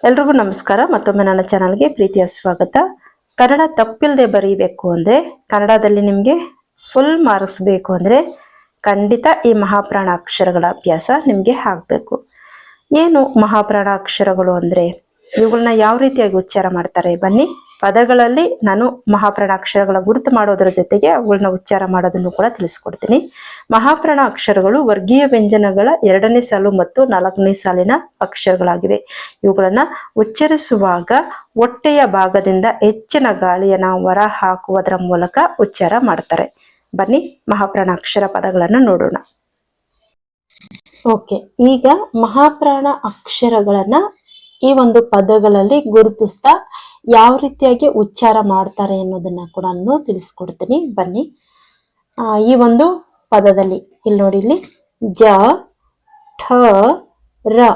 ಎಲ್ರಿಗೂ ನಮಸ್ಕಾರ. ಮತ್ತೊಮ್ಮೆ ನನ್ನ ಚಾನಲ್ಗೆ ಪ್ರೀತಿಯ ಸ್ವಾಗತ. ಕನ್ನಡ ತಪ್ಪಿಲ್ಲದೆ ಬರೀಬೇಕು ಅಂದರೆ, ಕನ್ನಡದಲ್ಲಿ ನಿಮಗೆ ಫುಲ್ ಮಾರ್ಕ್ಸ್ ಬೇಕು ಅಂದರೆ ಖಂಡಿತ ಈ ಮಹಾಪ್ರಾಣ ಅಕ್ಷರಗಳ ಅಭ್ಯಾಸ ನಿಮಗೆ ಆಗಬೇಕು. ಏನು ಮಹಾಪ್ರಾಣ ಅಕ್ಷರಗಳು ಅಂದರೆ, ಇವುಗಳನ್ನ ಯಾವ ರೀತಿಯಾಗಿ ಉಚ್ಚಾರ ಮಾಡ್ತಾರೆ ಬನ್ನಿ. ಪದಗಳಲ್ಲಿ ನಾನು ಮಹಾಪ್ರಾಣ ಅಕ್ಷರಗಳ ಗುರುತು ಮಾಡೋದರ ಜೊತೆಗೆ ಅವುಗಳನ್ನ ಉಚ್ಚಾರ ಮಾಡೋದನ್ನು ಕೂಡ ತಿಳಿಸ್ಕೊಡ್ತೀನಿ. ಮಹಾಪ್ರಾಣ ಅಕ್ಷರಗಳು ವರ್ಗೀಯ ವ್ಯಂಜನಗಳ 2ನೇ ಸಾಲು ಮತ್ತು 4ನೇ ಸಾಲಿನ ಅಕ್ಷರಗಳಾಗಿವೆ. ಇವುಗಳನ್ನ ಉಚ್ಚರಿಸುವಾಗ ಹೊಟ್ಟೆಯ ಭಾಗದಿಂದ ಹೆಚ್ಚಿನ ಗಾಳಿಯನ್ನ ಹೊರ ಹಾಕುವುದರ ಮೂಲಕ ಉಚ್ಚಾರ ಮಾಡ್ತಾರೆ. ಬನ್ನಿ ಮಹಾಪ್ರಾಣ ಅಕ್ಷರ ಪದಗಳನ್ನು ನೋಡೋಣ. ಓಕೆ, ಈಗ ಮಹಾಪ್ರಾಣ ಅಕ್ಷರಗಳನ್ನ ಈ ಒಂದು ಪದಗಳಲ್ಲಿ ಗುರುತಿಸ್ತಾ ಯಾವ ರೀತಿಯಾಗಿ ಉಚ್ಚಾರ ಮಾಡ್ತಾರೆ ಅನ್ನೋದನ್ನ ಕೂಡ ತಿಳಿಸ್ಕೊಡ್ತೀನಿ. ಬನ್ನಿ. ಈ ಒಂದು ಪದದಲ್ಲಿ ಇಲ್ಲಿ ನೋಡಿ, ಇಲ್ಲಿ ಜ ಠ ರ,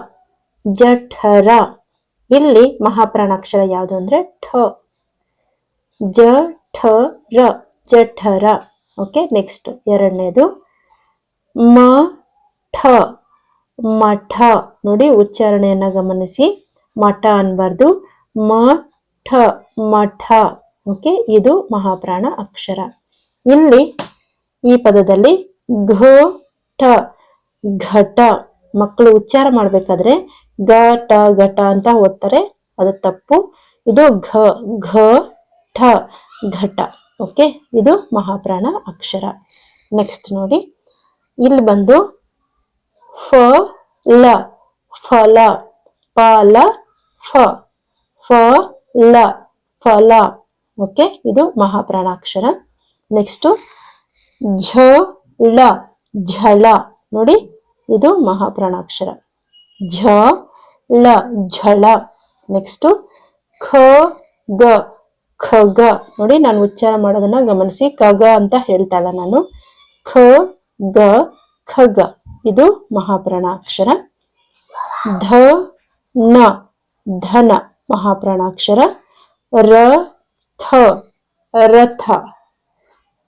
ಜಠರ. ಇಲ್ಲಿ ಮಹಾಪ್ರಾಣ ಅಕ್ಷರ ಯಾವುದು ಅಂದ್ರೆ ಠ. ಜ ಠ ರ, ಜಠರ. ಓಕೆ, ನೆಕ್ಸ್ಟ್ ಎರಡನೇದು ಮ ಠ, ಮಠ. ನೋಡಿ, ಉಚ್ಚಾರಣೆಯನ್ನ ಗಮನಿಸಿ. ಮಠ ಅನ್ಬಾರ್ದು, ಮ ಠ, ಮಠ. ಓಕೆ, ಇದು ಮಹಾಪ್ರಾಣ ಅಕ್ಷರ. ಇಲ್ಲಿ ಈ ಪದದಲ್ಲಿ ಘ ಟ, ಘಟ. ಮಕ್ಕಳು ಉಚ್ಚಾರ ಮಾಡ್ಬೇಕಾದ್ರೆ ಗ ಟ ಘಟ ಅಂತ ಓದ್ತಾರೆ, ಅದು ತಪ್ಪು. ಇದು ಘ ಘ ಠ, ಘಟ. ಓಕೆ, ಇದು ಮಹಾಪ್ರಾಣ ಅಕ್ಷರ. ನೆಕ್ಸ್ಟ್ ನೋಡಿ, ಇಲ್ಲಿ ಬಂದು ಫ ಲ, ಫಲ. ಪಾಲ ಫ, ಫ ಲ, ಫಲ. ಓಕೆ, ಇದು ಮಹಾಪ್ರಾಣ ಅಕ್ಷರ. ನೆಕ್ಸ್ಟ್ ಝ ಳ, ಝಳ. ನೋಡಿ, ಇದು ಮಹಾಪ್ರಾಣ ಅಕ್ಷರ. ಝ ಳ, ಝಳ. ನೆಕ್ಸ್ಟ್ ಖ ಗ, ಖಗ. ನೋಡಿ, ನಾನು ಉಚ್ಚಾರ ಮಾಡೋದನ್ನ ಗಮನಿಸಿ. ಖಗ ಅಂತ ಹೇಳ್ತಾ ಇಲ್ಲ ನಾನು. ಖ ಗ, ಖಗ. ಇದು ಮಹಾಪ್ರಾಣ ಅಕ್ಷರ. ಧ ನ, ಧನ. ಮಹಾಪ್ರಾಣ ಅಕ್ಷರ. ರ ಥ, ರಥ.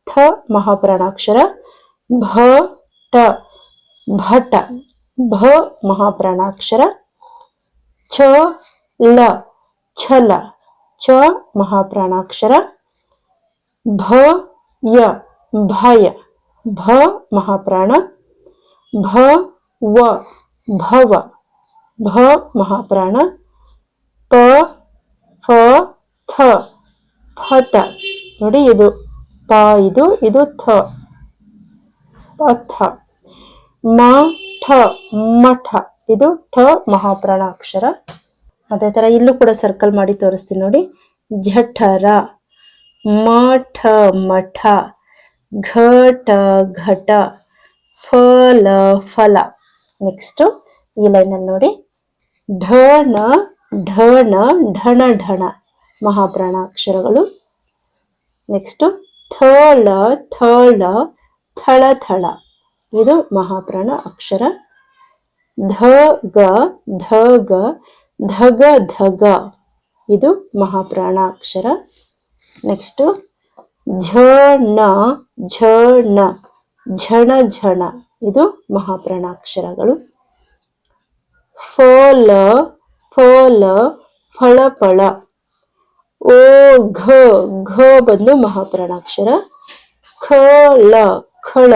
ಥ ಮಹಾಪ್ರಾಣ ಅಕ್ಷರ. ಭ ಟ, ಭಟ. ಭ ಮಹಾಪ್ರಾಣ ಅಕ್ಷರ. ಛ ಲ, ಛಲ. ಛ ಮಹಾಪ್ರಾಣ ಅಕ್ಷರ. ಭ ಯ, ಭಯ. ಭ ಮಹಾಪ್ರಾಣ. ಭ ವ, ಭವ. ಭ ಮಹಾಪ್ರಾಣ. ಪ ಫ ಥ, ಫತ. ನೋಡಿ, ಇದು ಪ, ಇದು ಥ, ಪಥ. ಮ ಠ, ಮಠ. ಇದು ಠ ಮಹಾಪ್ರಾಣ ಅಕ್ಷರ. ಅದೇ ತರ ಇಲ್ಲೂ ಕೂಡ ಸರ್ಕಲ್ ಮಾಡಿ ತೋರಿಸ್ತೀನಿ ನೋಡಿ. ಜಠರ, ಮಠ, ಮಠ. ಘಟ, ಘಟ. ಫಲ, ಫಲ. ನೆಕ್ಸ್ಟ್ ಈ ಲೈನಲ್ಲಿ ನೋಡಿ, ಢಣ, ಢಣ, ಢಣ, ಢಣ. ಮಹಾಪ್ರಾಣ ಅಕ್ಷರಗಳು. ನೆಕ್ಸ್ಟ್ ಥಳ, ಥಳ, ಥಳ, ಥಳ. ಇದು ಮಹಾಪ್ರಾಣ ಅಕ್ಷರ. ಧಗ, ಧಗ, ಧಗ, ಧಗ. ಇದು ಮಹಾಪ್ರಾಣ ಅಕ್ಷರ. ನೆಕ್ಸ್ಟ್ ಝಣ, ಝಣ, ಝಣ, ಝಣ. ಇದು ಮಹಾಪ್ರಾಣ ಅಕ್ಷರಗಳು. ಫಲ, ಫಲ, ಫಳ, ಫಳ. ಓ ಘ, ಘ ಬಂದು ಮಹಾಪ್ರಾಣ ಅಕ್ಷರ. ಖಳ, ಖಳ,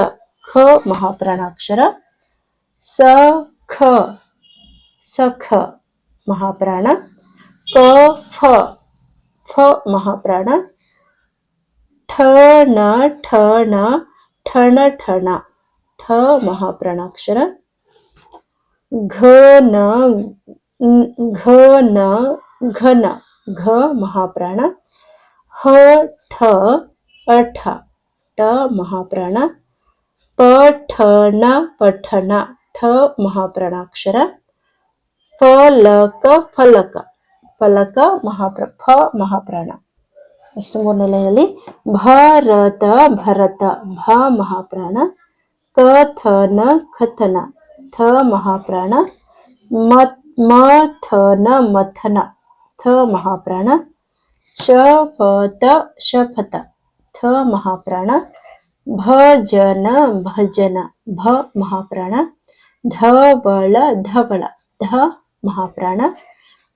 ಖ ಮಹಾಪ್ರಾಣ ಅಕ್ಷರ. ಸ ಖ, ಸಖ ಮಹಾಪ್ರಾಣ. ಕ ಫ, ಫ ಮಹಾಪ್ರಾಣ. ಠಣ, ಠಣ, ಠಣ, ಠಣ. ಠ ಮಹಾಪ್ರಾಣ ಅಕ್ಷರ. ಘನ, ಘನ, ಘನ. ಘ ಮಹಾಪ್ರಾಣ. ಹ ಠ, ಅಠ. ಟ ಮಹಾಪ್ರಾಣ. ಪಠಣ, ಪಠಣ. ಠ ಮಹಾಪ್ರಾಣ ಅಕ್ಷರ. ಫಲಕ, ಫಲಕ. ಫಲಕ ಫ ಮಹಾಪ್ರಾಣ. ನೆಕ್ಸ್ಟ್ ಮೂರನೇ ಲೈನಲ್ಲಿ ಭಾರತ, ಭರತ. ಭ ಮಹಾಪ್ರಾಣ. ಕಥನ, ಕಥನ. ಥ ಮಹಾಪ್ರಾಣ. ಮಥನ, ಮಥನ. ಥ ಮಹಾಪ್ರಾಣ. ಶಪಥ, ಶಪಥ. ಥ ಮಹಾಪ್ರಾಣ. ಭಜನ, ಭಜನ. ಭ ಮಹಾಪ್ರಾಣ. ಧವಳ, ಧವಳ. ಧ ಮಹಾಪ್ರಾಣ.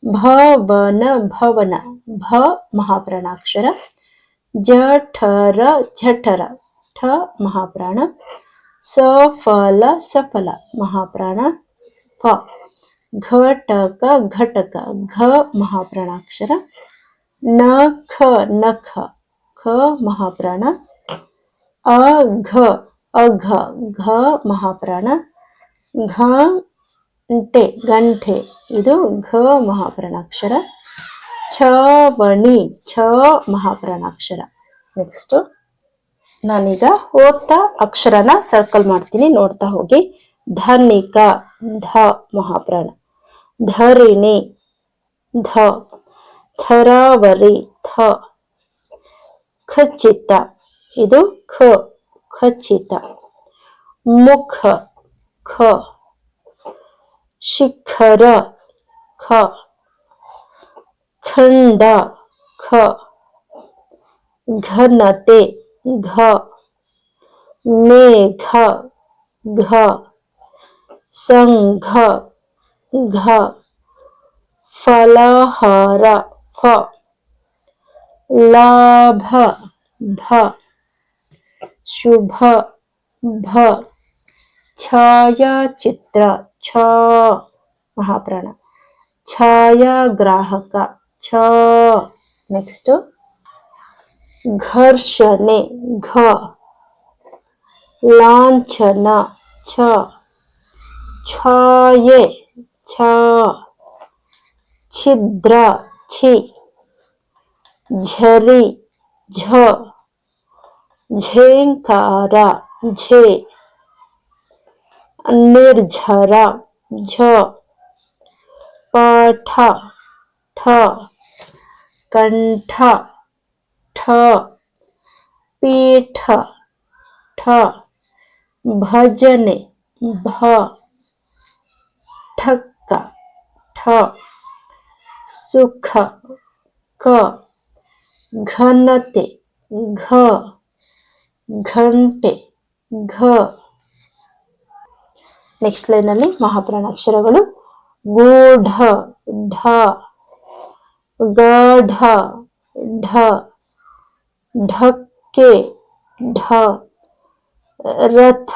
ಭವನ ಭವನ ಭ ಮಹಾಪ್ರಾಣಾಕ್ಷರ. ಜಠರ ಜಠರ ಠ ಮಹಾಪ್ರಾಣ. ಸಫಲ ಸಫಲ ಮಹಾಪ್ರಾಣ ಫ. ಘಟಕ ಘಟಕ ಘ ಮಹಾಪ್ರಾಣಾಕ್ಷರ. ನಖ ನಖ ಖ ಮಹಾಪ್ರಾಣ. ಅಘ ಅಘ ಘ ಮಹಾಪ್ರಾಣ. ಘಂಟೆ ಗಂಟೆ ಇದು ಘ ಮಹಾಪ್ರಾಣಾಕ್ಷರ. ಛವಣಿ ಛ ಮಹಾಪ್ರಾಣಾಕ್ಷರ. ನೆಕ್ಸ್ಟ್ ನಾನೀಗ ಓದ್ತಾ ಅಕ್ಷರನ ಸರ್ಕಲ್ ಮಾಡ್ತೀನಿ, ನೋಡ್ತಾ ಹೋಗಿ. ಧನಿಕ ಧ ಮಹಾಪ್ರಾಣ. ಧರಿಣಿ ಧ. ಥರಾವರಿ ಥ. ಖಚಿತ ಇದು ಖ ಖಚಿತ. ಮುಖ ಖ. ಶಿಖರ ಖ. ಖಂಡ ಖ. ಘನತೆ ಘ. ಮೇಘ ಘ. ಸಂಘ ಘ. ಫಲಾಹಾರ ಫ. ಲಾಭ ಭ. ಶುಭ ಭ. ಛಾಯಾಚಿತ್ರ ಛ ಮಹಾಪ್ರಾಣ. ಛಾಯಾಗ್ರಾಹಕ ಛ. ನೆಕ್ಸ್ಟ್ ಘರ್ಷಣೆ ಘ. ಲಾಂಛನ ಛ. ಛಾಯೆ ಛ. ಛಿದ್ರ ಛಿ. ಝರಿ ಝ. ಝೇಂಕಾರ ಝೆ. ನಿರ್ಝರ ಝ. ಪಾಠ ಠ. ಕಂಠ ಠ. ಪೀಠ ಠ. ಭಜನೆ ಭ. ಠಕ್ಕ ಠ. ಸುಖ ಕ. ಘನತೆ ಘ. ಘಂಟೆ ಘ. ನೆಕ್ಸ್ಟ್ ಲೈನ್ ಅಲ್ಲಿ ಮಹಾಪ್ರಾಣಾಕ್ಷರಗಳು. ಗೂಢ ಢ. ಗಾಢ ಢ. ಢಕ್ಕೆ ಢ. ರಥ